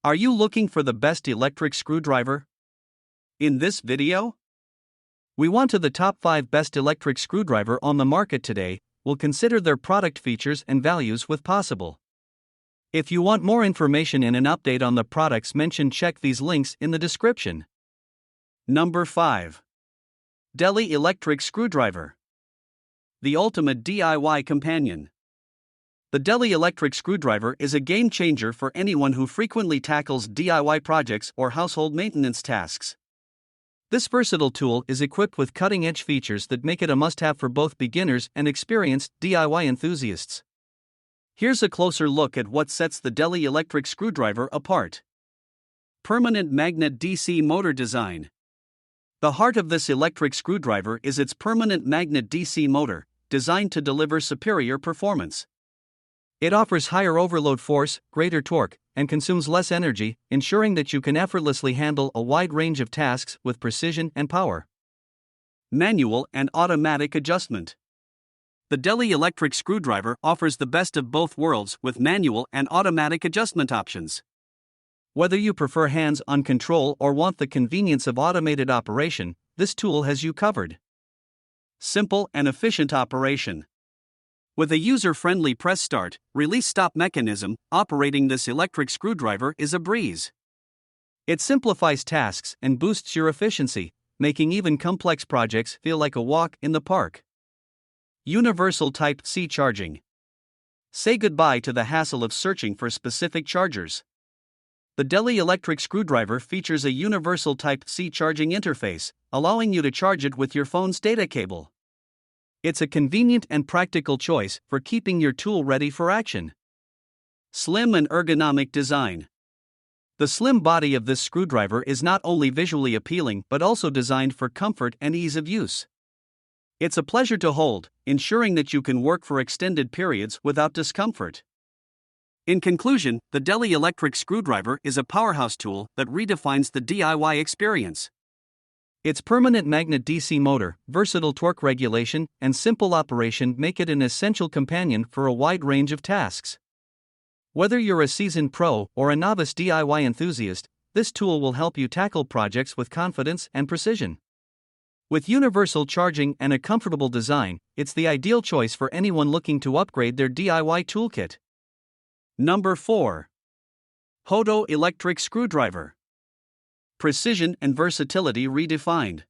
Are you looking for the best electric screwdriver? In this video, we want to the top 5 best electric screwdriver on the market today. We'll consider their product features and values with possible. If you want more information and an update on the products mentioned, check these links in the description. Number 5. Deli Electric Screwdriver. The ultimate DIY companion. The Deli electric screwdriver is a game changer for anyone who frequently tackles DIY projects or household maintenance tasks. This versatile tool is equipped with cutting-edge features that make it a must-have for both beginners and experienced DIY enthusiasts. Here's a closer look at what sets the Deli electric screwdriver apart. Permanent magnet DC motor design. The heart of this electric screwdriver is its permanent magnet DC motor, designed to deliver superior performance. It offers higher overload force, greater torque, and consumes less energy, ensuring that you can effortlessly handle a wide range of tasks with precision and power. Manual and automatic adjustment. The Deli electric screwdriver offers the best of both worlds with manual and automatic adjustment options. Whether you prefer hands-on control or want the convenience of automated operation, this tool has you covered. Simple and efficient operation. With a user-friendly press start, release stop mechanism, operating this electric screwdriver is a breeze. It simplifies tasks and boosts your efficiency, making even complex projects feel like a walk in the park. Universal Type-C charging. Say goodbye to the hassle of searching for specific chargers. The Deli electric screwdriver features a universal Type-C charging interface, allowing you to charge it with your phone's data cable. It's a convenient and practical choice for keeping your tool ready for action. Slim and ergonomic design. The slim body of this screwdriver is not only visually appealing but also designed for comfort and ease of use. It's a pleasure to hold, ensuring that you can work for extended periods without discomfort. In conclusion, the Deli electric screwdriver is a powerhouse tool that redefines the DIY experience. Its permanent magnet DC motor, versatile torque regulation, and simple operation make it an essential companion for a wide range of tasks. Whether you're a seasoned pro or a novice DIY enthusiast, this tool will help you tackle projects with confidence and precision. With universal charging and a comfortable design, it's the ideal choice for anyone looking to upgrade their DIY toolkit. Number 4. Hoto Electric Screwdriver. Precision and versatility redefined.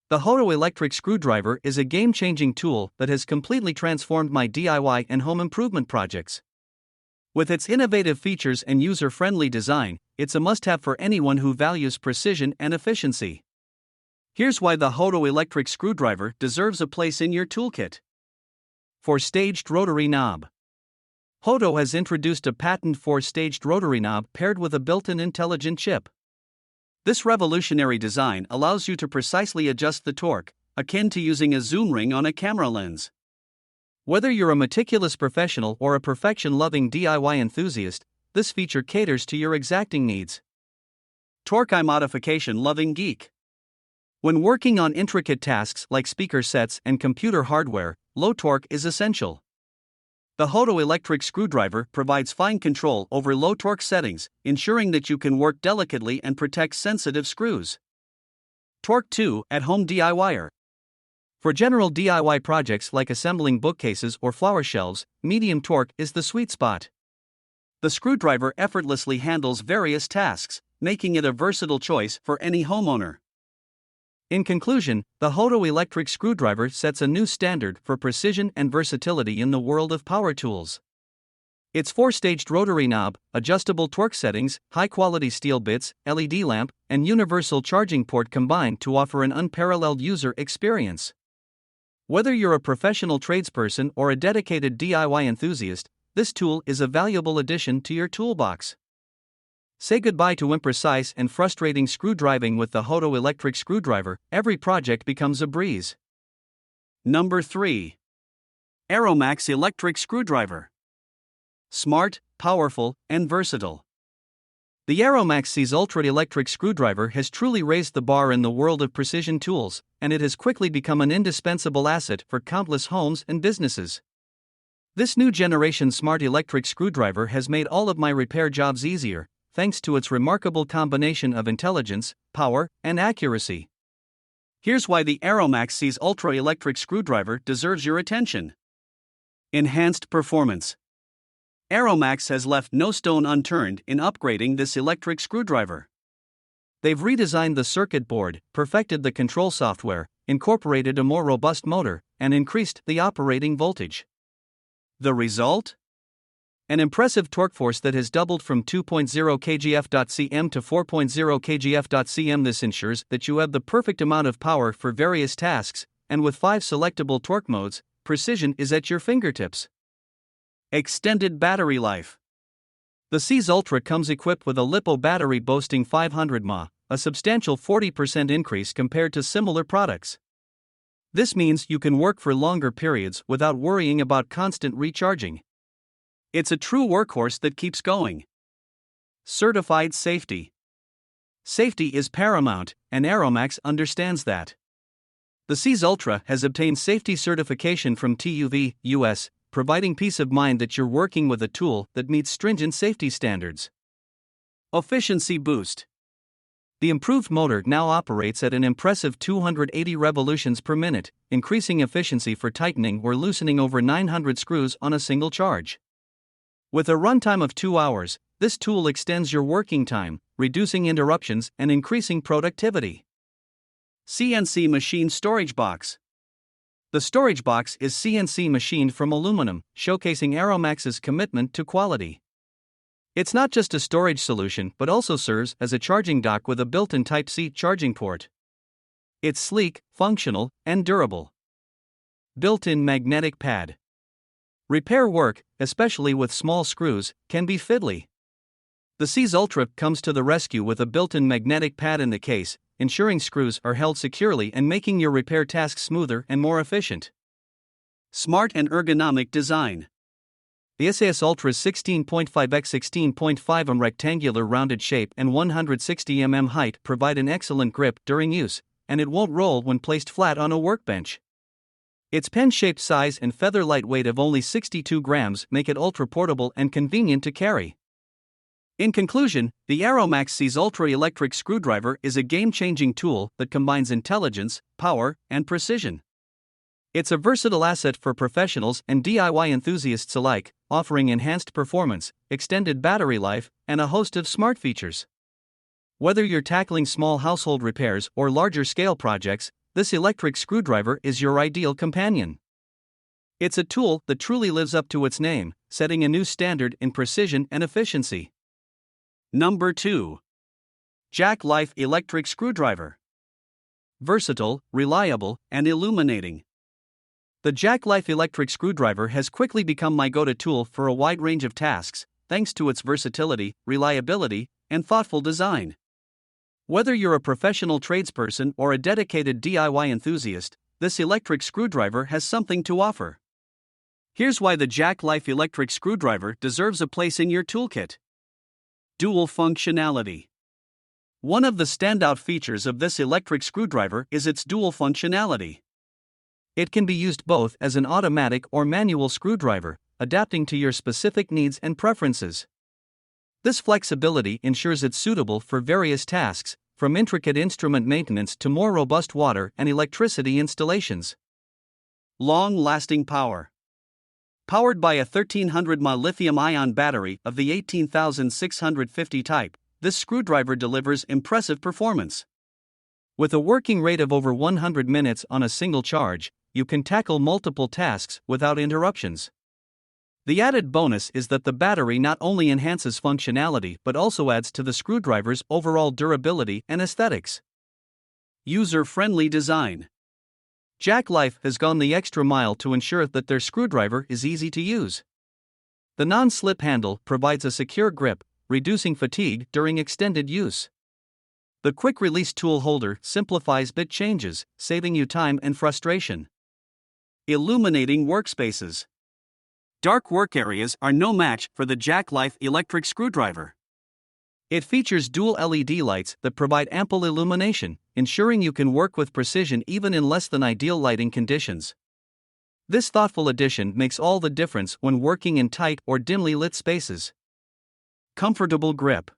The Hoto electric screwdriver is a game-changing tool that has completely transformed my DIY and home improvement projects. With its innovative features and user-friendly design, it's a must-have for anyone who values precision and efficiency. Here's why the Hoto electric screwdriver deserves a place in your toolkit. 4-staged rotary knob. Hoto has introduced a patented 4-staged rotary knob paired with a built-in intelligent chip. This revolutionary design allows you to precisely adjust the torque, akin to using a zoom ring on a camera lens. Whether you're a meticulous professional or a perfection-loving DIY enthusiast, this feature caters to your exacting needs. Torque modification-loving geek. When working on intricate tasks like speaker sets and computer hardware, low torque is essential. The Hoto electric screwdriver provides fine control over low torque settings, ensuring that you can work delicately and protect sensitive screws. Torque 2 at-home DIYer. For general DIY projects like assembling bookcases or flower shelves, medium torque is the sweet spot. The screwdriver effortlessly handles various tasks, making it a versatile choice for any homeowner. In conclusion, the Hoto electric screwdriver sets a new standard for precision and versatility in the world of power tools. Its 4-staged rotary knob, adjustable torque settings, high-quality steel bits, LED lamp, and universal charging port combine to offer an unparalleled user experience. Whether you're a professional tradesperson or a dedicated DIY enthusiast, this tool is a valuable addition to your toolbox. Say goodbye to imprecise and frustrating screwdriving with the Hoto electric screwdriver. Every project becomes a breeze. Number 3. Aeromax electric screwdriver. Smart, powerful, and versatile. The Aeromax Ultra electric screwdriver has truly raised the bar in the world of precision tools, and it has quickly become an indispensable asset for countless homes and businesses. This new generation smart electric screwdriver has made all of my repair jobs easier, thanks to its remarkable combination of intelligence, power, and accuracy. Here's why the Aeromax Seize Ultra Electric Screwdriver deserves your attention. Enhanced performance. Aeromax has left no stone unturned in upgrading this electric screwdriver. They've redesigned the circuit board, perfected the control software, incorporated a more robust motor, and increased the operating voltage. The result? An impressive torque force that has doubled from 2.0 kgf.cm to 4.0 kgf.cm. This ensures that you have the perfect amount of power for various tasks, and with 5 selectable torque modes, precision is at your fingertips. Extended battery life. The Seize Ultra comes equipped with a LiPo battery boasting 500 mAh, a substantial 40% increase compared to similar products. This means you can work for longer periods without worrying about constant recharging. It's a true workhorse that keeps going. Certified safety. Safety is paramount, and Aeromax understands that. The Seize Ultra has obtained safety certification from TÜV US, providing peace of mind that you're working with a tool that meets stringent safety standards. Efficiency boost. The improved motor now operates at an impressive 280 revolutions per minute, increasing efficiency for tightening or loosening over 900 screws on a single charge. With a runtime of 2 hours, this tool extends your working time, reducing interruptions and increasing productivity. CNC Machine Storage Box. The storage box is CNC machined from aluminum, showcasing Aeromax's commitment to quality. It's not just a storage solution but also serves as a charging dock with a built-in Type-C charging port. It's sleek, functional, and durable. Built-in magnetic pad. Repair work, especially with small screws, can be fiddly. The Seize Ultra comes to the rescue with a built-in magnetic pad in the case, ensuring screws are held securely and making your repair tasks smoother and more efficient. Smart and ergonomic design. The SAS Ultra's 16.5 x 16.5 rectangular rounded shape and 160 mm height provide an excellent grip during use, and it won't roll when placed flat on a workbench. Its pen-shaped size and feather-light weight of only 62 grams make it ultra-portable and convenient to carry. In conclusion, the Aeromax Seize Ultra electric screwdriver is a game-changing tool that combines intelligence, power, and precision. It's a versatile asset for professionals and DIY enthusiasts alike, offering enhanced performance, extended battery life, and a host of smart features. Whether you're tackling small household repairs or larger-scale projects, this electric screwdriver is your ideal companion. It's a tool that truly lives up to its name, setting a new standard in precision and efficiency. Number 2. JackLife Electric Screwdriver. Versatile, reliable, and illuminating. The JackLife electric screwdriver has quickly become my go-to tool for a wide range of tasks, thanks to its versatility, reliability, and thoughtful design. Whether you're a professional tradesperson or a dedicated DIY enthusiast, this electric screwdriver has something to offer. Here's why the JackLife electric screwdriver deserves a place in your toolkit. Dual functionality. One of the standout features of this electric screwdriver is its dual functionality. It can be used both as an automatic or manual screwdriver, adapting to your specific needs and preferences. This flexibility ensures it's suitable for various tasks, from intricate instrument maintenance to more robust water and electricity installations. Long-lasting power. Powered by a 1300 mAh lithium-ion battery of the 18650 type, this screwdriver delivers impressive performance. With a working rate of over 100 minutes on a single charge, you can tackle multiple tasks without interruptions. The added bonus is that the battery not only enhances functionality but also adds to the screwdriver's overall durability and aesthetics. User-friendly design. JackLife has gone the extra mile to ensure that their screwdriver is easy to use. The non-slip handle provides a secure grip, reducing fatigue during extended use. The quick-release tool holder simplifies bit changes, saving you time and frustration. Illuminating workspaces. Dark work areas are no match for the JackLife electric screwdriver. It features dual LED lights that provide ample illumination, ensuring you can work with precision even in less than ideal lighting conditions. This thoughtful addition makes all the difference when working in tight or dimly lit spaces. Comfortable grip.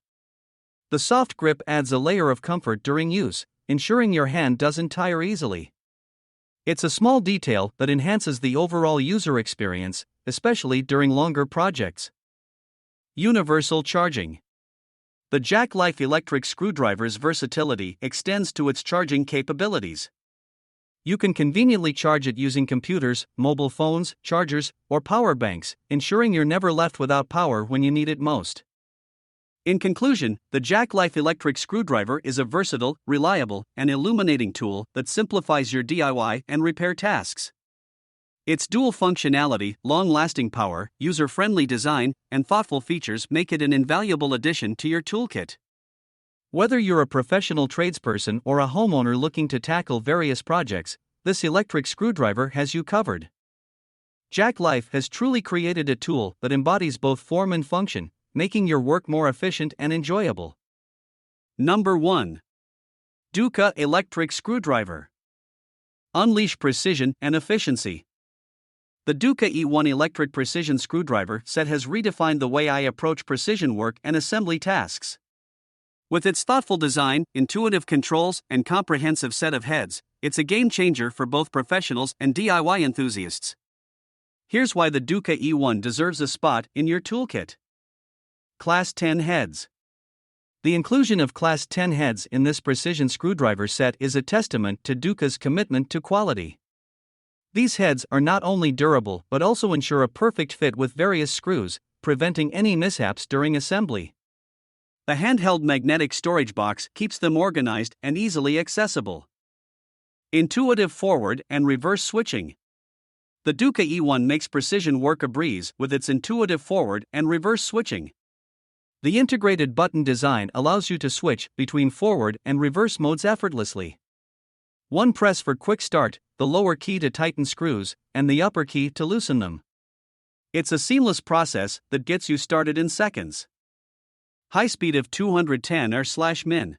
The soft grip adds a layer of comfort during use, ensuring your hand doesn't tire easily. It's a small detail that enhances the overall user experience, especially during longer projects. Universal charging. The JackLife electric screwdriver's versatility extends to its charging capabilities. You can conveniently charge it using computers, mobile phones, chargers, or power banks, ensuring you're never left without power when you need it most. In conclusion, the JackLife electric screwdriver is a versatile, reliable, and illuminating tool that simplifies your DIY and repair tasks. Its dual functionality, long-lasting power, user-friendly design, and thoughtful features make it an invaluable addition to your toolkit. Whether you're a professional tradesperson or a homeowner looking to tackle various projects, this electric screwdriver has you covered. JackLife has truly created a tool that embodies both form and function, making your work more efficient and enjoyable. Number 1. Duka electric screwdriver. Unleash precision and efficiency. The Duka E1 electric precision screwdriver set has redefined the way I approach precision work and assembly tasks. With its thoughtful design, intuitive controls, and comprehensive set of heads, it's a game changer for both professionals and DIY enthusiasts. Here's why the Duka E1 deserves a spot in your toolkit. Class 10 heads. The inclusion of Class 10 heads in this precision screwdriver set is a testament to Duka's commitment to quality. These heads are not only durable but also ensure a perfect fit with various screws, preventing any mishaps during assembly. The handheld magnetic storage box keeps them organized and easily accessible. Intuitive forward and reverse switching. The Duka E1 makes precision work a breeze with its intuitive forward and reverse switching. The integrated button design allows you to switch between forward and reverse modes effortlessly. One press for quick start, the lower key to tighten screws, and the upper key to loosen them. It's a seamless process that gets you started in seconds. High speed of 210 R/min.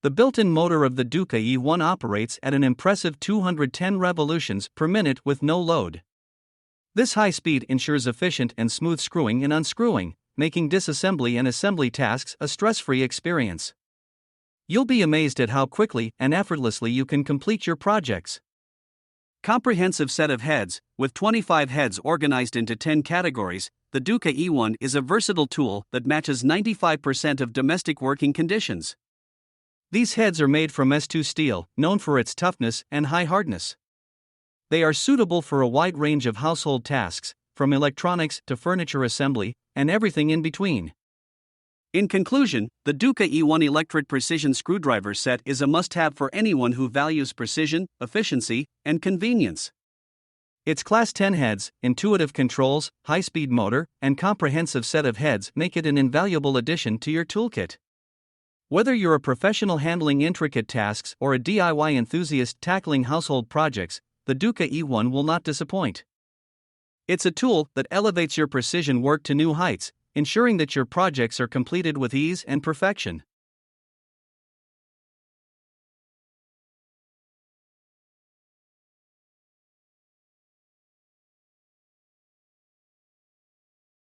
The built-in motor of the Duka E1 operates at an impressive 210 revolutions per minute with no load. This high speed ensures efficient and smooth screwing and unscrewing, making disassembly and assembly tasks a stress-free experience. You'll be amazed at how quickly and effortlessly you can complete your projects. Comprehensive set of heads, with 25 heads organized into 10 categories, the Duka E1 is a versatile tool that matches 95% of domestic working conditions. These heads are made from S2 steel, known for its toughness and high hardness. They are suitable for a wide range of household tasks, from electronics to furniture assembly, and everything in between. In conclusion, the Duka E1 electric precision screwdriver set is a must-have for anyone who values precision, efficiency, and convenience. Its Class 10 heads, intuitive controls, high-speed motor, and comprehensive set of heads make it an invaluable addition to your toolkit. Whether you're a professional handling intricate tasks or a DIY enthusiast tackling household projects, the Duka E1 will not disappoint. It's a tool that elevates your precision work to new heights, ensuring that your projects are completed with ease and perfection.